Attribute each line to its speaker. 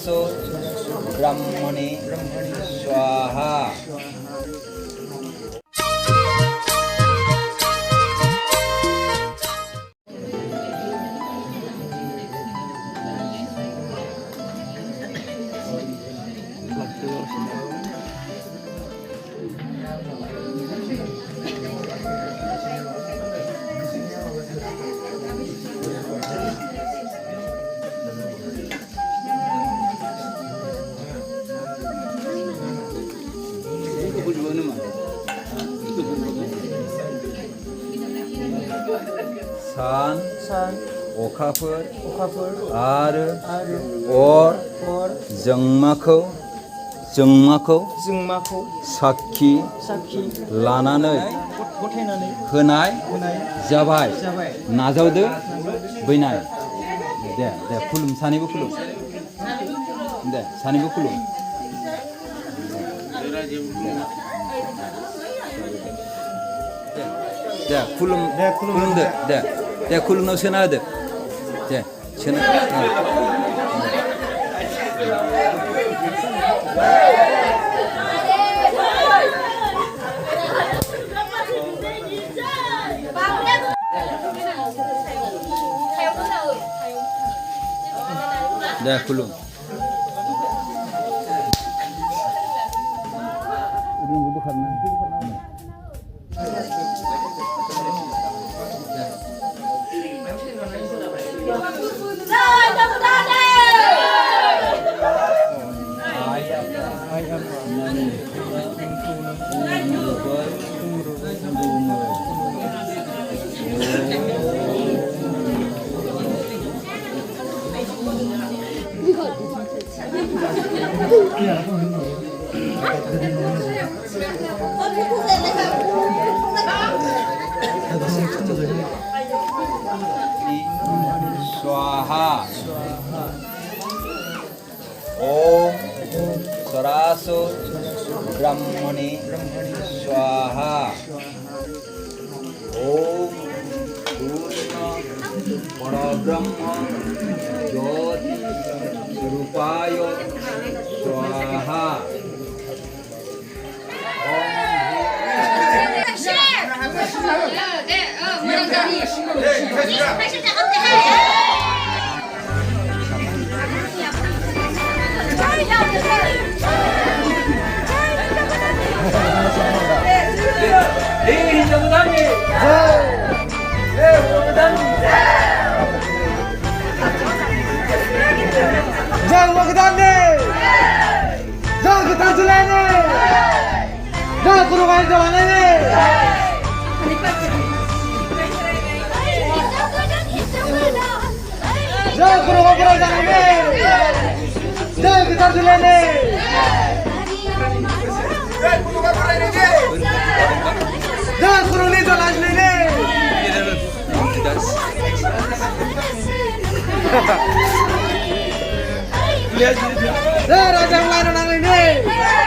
Speaker 1: Saraso Brahmani Swaha. 산, 어카풀, 아르, 정마खौ साखि लानानै होनाय जाबाय नाजावदो बैनाय दे खुलुम सानैबो खुलुम दे सानैबो खुलुम दे खुलुमदो दे खुलुमनायाव सोना होदो दे सोना deh kulum Swaha Om Saraso Brahmani Swaha Om Purna Parabrahma Jyoti Surupaya Swaha Raja Melayu nang ini.